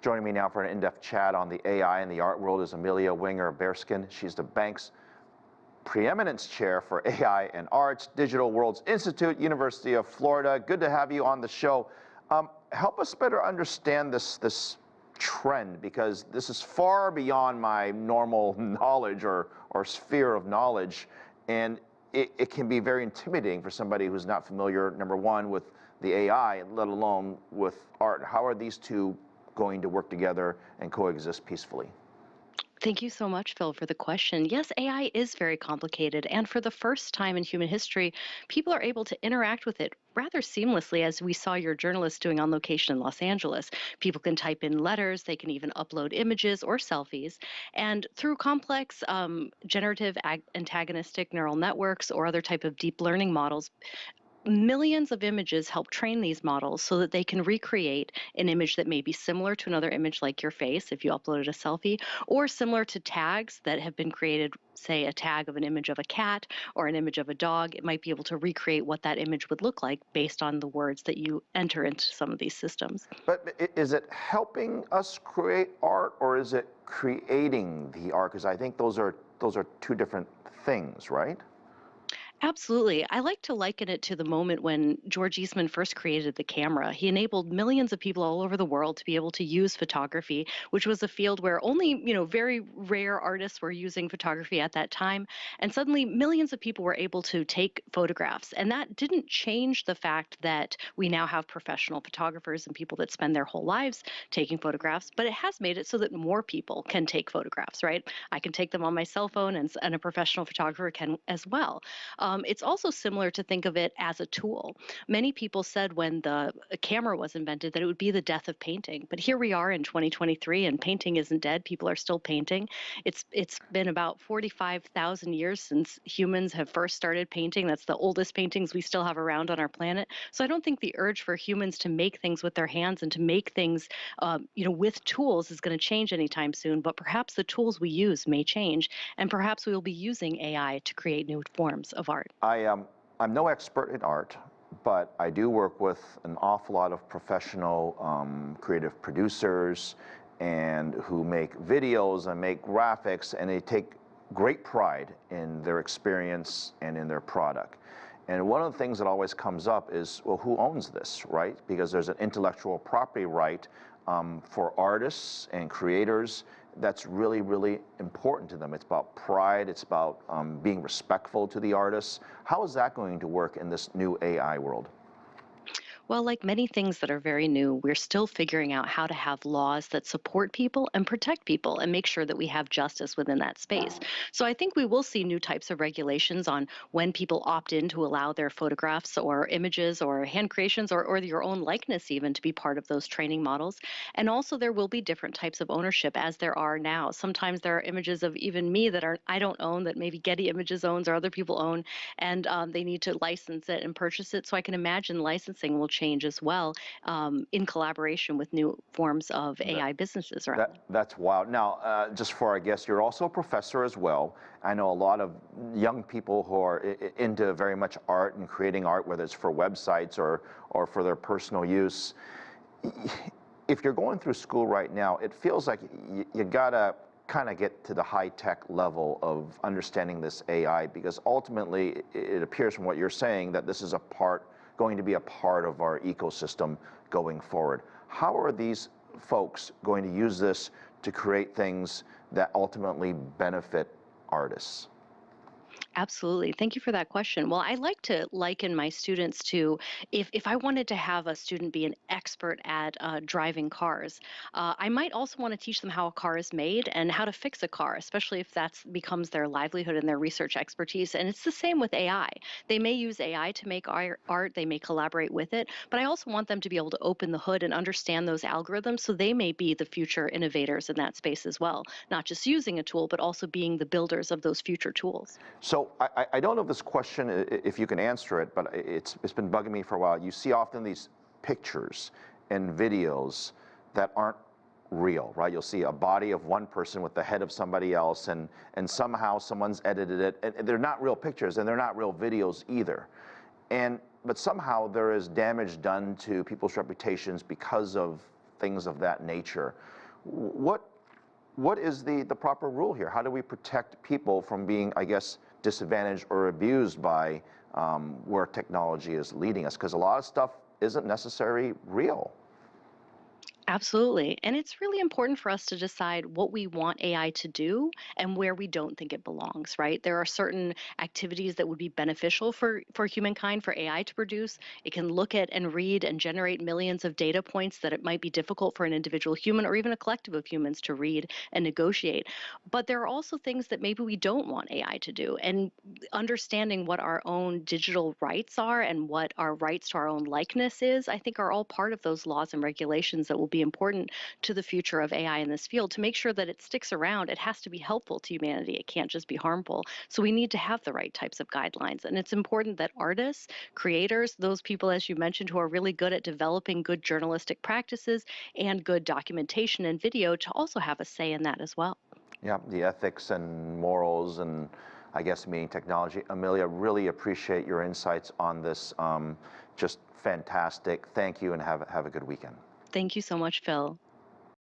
Joining me now for an in-depth chat on the AI and the art world is Amelia Winger-Bearskin. She's the Banks Preeminence Chair for AI and Arts, Digital Worlds Institute, University of Florida. Good to have you on the show. Help us better understand this trend, because this is far beyond my normal knowledge or sphere of knowledge, and it can be very intimidating for somebody who's not familiar, number one, with the AI, let alone with art. How are these two going to work together and coexist peacefully? Thank you so much, Phil, for the question. Yes, AI is very complicated, and for the first time in human history, people are able to interact with it rather seamlessly, as we saw your journalist doing on location in Los Angeles. People can type in letters, they can even upload images or selfies, and through complex generative antagonistic neural networks or other type of deep learning models, millions of images help train these models so that they can recreate an image that may be similar to another image, like your face if you uploaded a selfie, or similar to tags that have been created, say a tag of an image of a cat or an image of a dog. It might be able to recreate what that image would look like based on the words that you enter into some of these systems. But is it helping us create art, or is it creating the art? Because I think those are two different things, right? Absolutely. I like to liken it to the moment when George Eastman first created the camera. He enabled millions of people all over the world to be able to use photography, which was a field where only, very rare artists were using photography at that time. And suddenly millions of people were able to take photographs. And that didn't change the fact that we now have professional photographers and people that spend their whole lives taking photographs, but it has made it so that more people can take photographs, right? I can take them on my cell phone, and a professional photographer can as well. It's also similar to think of it as a tool. Many people said when the camera was invented that it would be the death of painting. But here we are in 2023, and painting isn't dead. People are still painting. It's been about 45,000 years since humans have first started painting. That's the oldest paintings we still have around on our planet. So I don't think the urge for humans to make things with their hands and to make things, with tools is going to change anytime soon. But perhaps the tools we use may change, and perhaps we will be using AI to create new forms of art. I'm no expert in art, but I do work with an awful lot of professional creative producers and who make videos and make graphics, and they take great pride in their experience and in their product. And one of the things that always comes up is, well, who owns this, right? Because there's an intellectual property right for artists and creators that's really, really important to them. It's about pride, it's about being respectful to the artists. How is that going to work in this new AI world? Well, like many things that are very new, we're still figuring out how to have laws that support people and protect people and make sure that we have justice within that space. So I think we will see new types of regulations on when people opt in to allow their photographs or images or hand creations or your own likeness even to be part of those training models. And also there will be different types of ownership, as there are now. Sometimes there are images of even me that I don't own, that maybe Getty Images owns or other people own, and they need to license it and purchase it. So I can imagine licensing will change as well, in collaboration with new forms of AI businesses around. That's wild. Now, just for our guests, you're also a professor as well. I know a lot of young people who are into very much art and creating art, whether it's for websites or for their personal use. If you're going through school right now, it feels like you gotta kind of get to the high-tech level of understanding this AI, because ultimately it appears from what you're saying that this is going to be a part of our ecosystem going forward. How are these folks going to use this to create things that ultimately benefit artists? Absolutely. Thank you for that question. Well, I like to liken my students to, if I wanted to have a student be an expert at driving cars, I might also want to teach them how a car is made and how to fix a car, especially if that becomes their livelihood and their research expertise. And it's the same with AI. They may use AI to make art, they may collaborate with it, but I also want them to be able to open the hood and understand those algorithms, so they may be the future innovators in that space as well, not just using a tool, but also being the builders of those future tools. So I don't know if this question, if you can answer it, but it's been bugging me for a while. You see often these pictures and videos that aren't real, right? You'll see a body of one person with the head of somebody else, and somehow someone's edited it. And they're not real pictures, and they're not real videos either. But somehow there is damage done to people's reputations because of things of that nature. What is the proper rule here? How do we protect people from being, I guess, disadvantaged or abused by where technology is leading us? Because a lot of stuff isn't necessarily real. Absolutely. And it's really important for us to decide what we want AI to do and where we don't think it belongs, right? There are certain activities that would be beneficial for humankind, for AI to produce. It can look at and read and generate millions of data points that it might be difficult for an individual human or even a collective of humans to read and negotiate. But there are also things that maybe we don't want AI to do. And understanding what our own digital rights are and what our rights to our own likeness is, I think are all part of those laws and regulations that will be important to the future of AI in this field. To make sure that it sticks around, it has to be helpful to humanity. It can't just be harmful. So we need to have the right types of guidelines. And it's important that artists, creators, those people, as you mentioned, who are really good at developing good journalistic practices and good documentation and video, to also have a say in that as well. Yeah, the ethics and morals and I guess meaning technology. Amelia, really appreciate your insights on this. Just fantastic. Thank you and have a good weekend. Thank you so much, Phil.